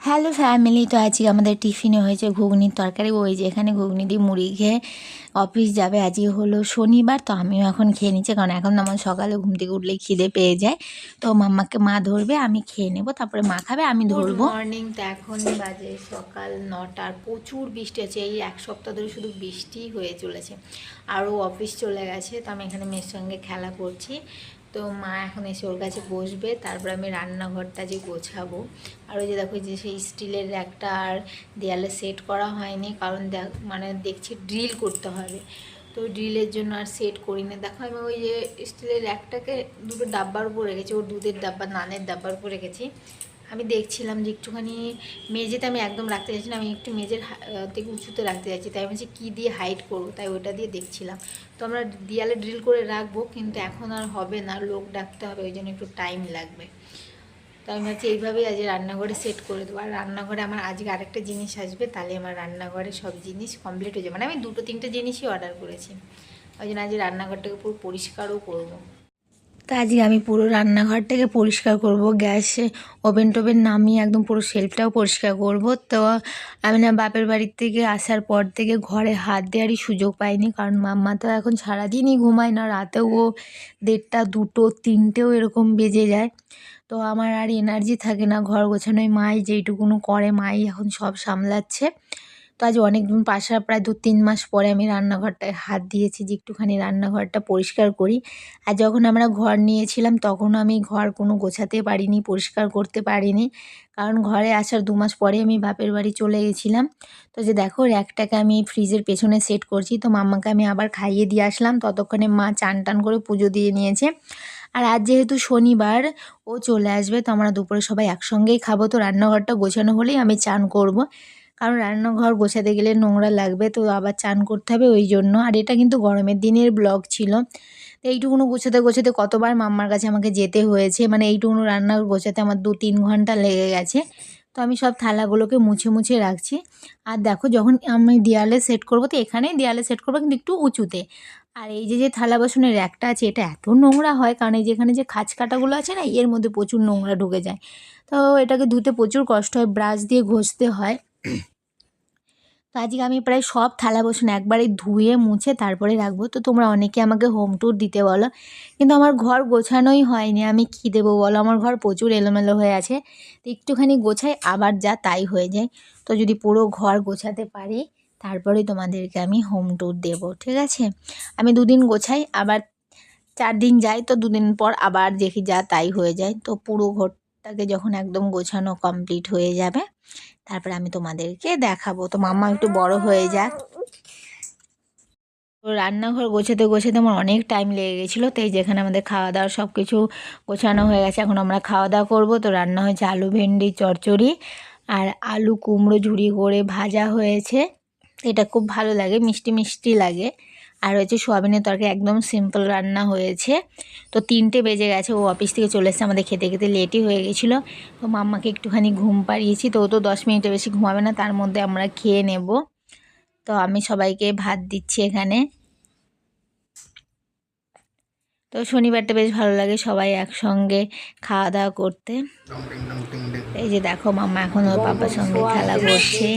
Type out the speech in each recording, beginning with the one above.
Hello family, তো আজকে আমাদের টিফিনে হয়েছে ঘুগনির তরকারি। ওই যে এখানে ঘুগনি দিয়ে মুড়ি খেয়ে অফিস যাবে। আজকে হলো শনিবার, তো আমিও এখন খেয়ে নিচ্ছি, কারণ এখন আমার সকালে ঘুম থেকে উঠলেই খিদে পেয়ে যায়। তো মাম্মাকে মা ধরবে, আমি খেয়ে নেবো, তারপরে মা খাবে, আমি ধরবো। মর্নিং, তো এখন বাজে সকাল 9টার। প্রচুর বৃষ্টি আছে, এই এক সপ্তাহ ধরে শুধু বৃষ্টি হয়ে চলেছে। আরও অফিস চলে গেছে, তো আমি এখানে মেয়ের সঙ্গে খেলা করছি। তো মা এখন এসে ওর কাছে বসবে, তারপর আমি রান্নাঘরটা যে গোছাবো। আর ওই যে দেখো যে সেই স্টিলের র্যাকটা আর দেয়ালে সেট করা হয়নি, কারণ মানে দেখছি ড্রিল করতে হবে, তো ড্রিলের জন্য আর সেট করি না। দেখো আমি ওই যে স্টিলের র্যাকটাকে দুটো ডাব্বার উপর রেখেছি, ওর দুধের ডাব্বা নানের ডাব্বার উপর রেখেছি। আমি দেখছিলাম যে একটুখানি মেঝেতে আমি একদম রাখতে চাইছি না, আমি একটু মেঝের থেকে উঁচুতে রাখতে চাইছি, তাই আমি বলছি কী দিয়ে হাইট করবো, তাই ওইটা দিয়ে দেখছিলাম। তো আমরা দেয়ালে ড্রিল করে রাখবো, কিন্তু এখন আর হবে না, লোক ডাকতে হবে, ওই জন্য একটু টাইম লাগবে। তো আমি ভাবছি এইভাবেই আজ রান্নাঘরে সেট করে দেবো। আর রান্নাঘরে আমার আজকে আরেকটা জিনিস আসবে, তাহলে আমার রান্নাঘরে সব জিনিস কমপ্লিট হয়ে যাবে। মানে আমি 2-3টে জিনিসই অর্ডার করেছি, ওই জন্য আজ রান্নাঘরটাকে পুরো পরিষ্কারও করবো। তো আজকে আমি পুরো রান্নাঘরটাকে পরিষ্কার করব, গ্যাসে ওভেন টোভেন নামিয়ে একদম পুরো শেলফটাও পরিষ্কার করব। তো আমি না বাপের বাড়ির থেকে আসার পর থেকে ঘরে হাত দেওয়ারই সুযোগ পাইনি, কারণ মাম্মা তো এখন সারাদিনই ঘুমায় না, রাতেও ও 1টা 2টো 3টেও এরকম বেজে যায়। তো আমার আর এনার্জি থাকে না ঘর গোছানোয়, মাই যেইটুকুনো করে, মাই এখন সব সামলাচ্ছে। তো আজ অনেকদিন প্রায় 2-3 মাস পরে আমি রান্নাঘরটায় হাত দিয়েছি যে একটুখানি রান্নাঘরটা পরিষ্কার করি। আর যখন আমরা ঘর নিয়েছিলাম তখন আমি ঘর কোনো গোছাতে পারিনি, পরিষ্কার করতে পারিনি, কারণ ঘরে আসার 2 মাস পরে আমি বাপের বাড়ি চলে গেছিলাম। তো যে দেখো র্যাকটাকে আমি ফ্রিজের পেছনে সেট করছি, তো মাম্মাকে আমি আবার খাইয়ে দিয়ে আসলাম, ততক্ষণে মা চান টান করে পুজো দিয়ে নিয়েছে। আর আজ যেহেতু শনিবার, ও চলে আসবে, তো আমরা দুপুরে সবাই একসঙ্গেই খাবো। তো রান্নাঘরটা গোছানো হলেই আমি চান করব, কারণ রান্নাঘর গোছাতে গেলে নোংরা লাগবে, তো আবার চান করতে হবে, ওই জন্য। আর এটা কিন্তু গরমের দিনের ব্লগ ছিল। তো এইটুকুনো গোছাতে গোছাতে কতবার মাম্মার কাছে আমাকে যেতে হয়েছে, মানে এইটুকুনো রান্না গোছাতে আমার 2-3 ঘন্টা লেগে গেছে। তো আমি সব থালাগুলোকে মুছে মুছে রাখছি। আর দেখো যখন আমি দেয়ালে সেট করব, তো এখানেই দেয়ালে সেট করবো, কিন্তু একটু উঁচুতে। আর এই যে থালা বাসনের র্যাকটা আছে, এটা এত নোংরা হয়, কারণ এই যেখানে যে খাঁজ কাটাগুলো আছে না, এর মধ্যে প্রচুর নোংরা ঢুকে যায়। তো এটাকে ধুতে প্রচুর কষ্ট হয়, ব্রাশ দিয়ে ঘষতে হয়। তো আজকে আমি প্রায় সব থালা বাসন একবারে ধুয়ে মুছে তারপরে রাখবো। তো তোমরা অনেকে আমাকে হোম ট্যুর দিতে বলো, কিন্তু আমার ঘর গোছানোই হয়নি, আমি কী দেবো বলো, আমার ঘর প্রচুর এলোমেলো হয়ে আছে। তো একটুখানি গোছাই, আবার যা তাই হয়ে যায়। তো যদি পুরো ঘর গোছাতে পারি, তারপরে তোমাদেরকে আমি হোম ট্যুর দেবো, ঠিক আছে? আমি 2 দিন গোছাই, আবার 4 দিন যাই, তো 2 দিন পর আবার দেখি যা তাই হয়ে যায়। তো পুরো ঘরটাকে যখন একদম গোছানো কমপ্লিট হয়ে যাবে, তারপরে আমি তোমাদেরকে দেখাবো। তো মাম্মা একটু বড় হয়ে যাক। তো রান্নাঘর গোছাতে গোছাতে আমার অনেক টাইম লেগে গেছিলো। তো এই যেখানে আমাদের খাওয়া দাওয়া সব কিছু গোছানো হয়ে গেছে, এখন আমরা খাওয়া দাওয়া করবো। তো রান্না হয়েছে আলু ভেন্ডি চচ্চড়ি, আর আলু কুমড়ো ঝুরি করে ভাজা হয়েছে, এটা খুব ভালো লাগে, মিষ্টি মিষ্টি লাগে। আর হয়েছে সোয়াবিনের তরকারি, একদম সিম্পল রান্না হয়েছে। তো 3টে বেজে গেছে, ও অফিস থেকে চলে এসেছে, আমাদের খেতে খেতে লেটই হয়ে গেছিলো। তো মাম্মাকে একটুখানি ঘুম পাড়িয়েছি, তো ও তো 10 মিনিটের বেশি ঘুমাবে না, তার মধ্যে আমরা খেয়ে নেব। তো আমি সবাইকে ভাত দিচ্ছি এখানে। তো শনিবারটা বেশ ভালো লাগে সবাই একসঙ্গে খাওয়া দাওয়া করতে। এই যে দেখো মাম্মা এখন ওর পাপার সঙ্গে খেলা করছে।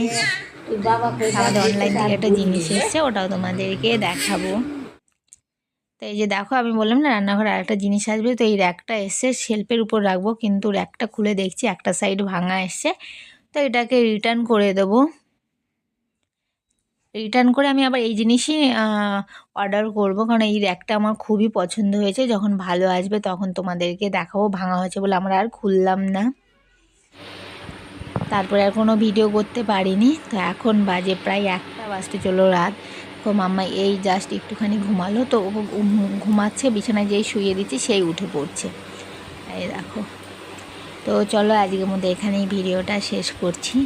আমাদের অনলাইন থেকে একটা জিনিস এসছে, ওটাও তোমাদেরকে দেখাবো। তো এই যে দেখো, আমি বললাম না রান্নাঘরে আরেকটা জিনিস আসবে, তো এই র্যাকটা এসছে, শেল্ফের উপর রাখবো, কিন্তু র্যাকটা খুলে দেখছি একটা সাইড ভাঙা এসছে। তো এটাকে রিটার্ন করে দেবো। রিটার্ন করে আমি আবার এই জিনিসই অর্ডার করব, কারণ এই র্যাকটা আমার খুবই পছন্দ হয়েছে। যখন ভালো আসবে তখন তোমাদেরকে দেখাবো। ভাঙা হয়েছে বলে আমরা আর খুললাম না, তারপরে আর কোনো ভিডিও করতে পারিনি। তো এখন বাজে প্রায় 1টা বাজতে চলো রাত। তো মাম্মা এই জাস্ট একটুখানি ঘুমালো, তো ও ঘুমাচ্ছে, বিছানায় যেই শুয়ে দিচ্ছি সেই উঠে পড়ছে, এই দেখো। তো চলো আজকের মধ্যে এখানেই ভিডিওটা শেষ করছি।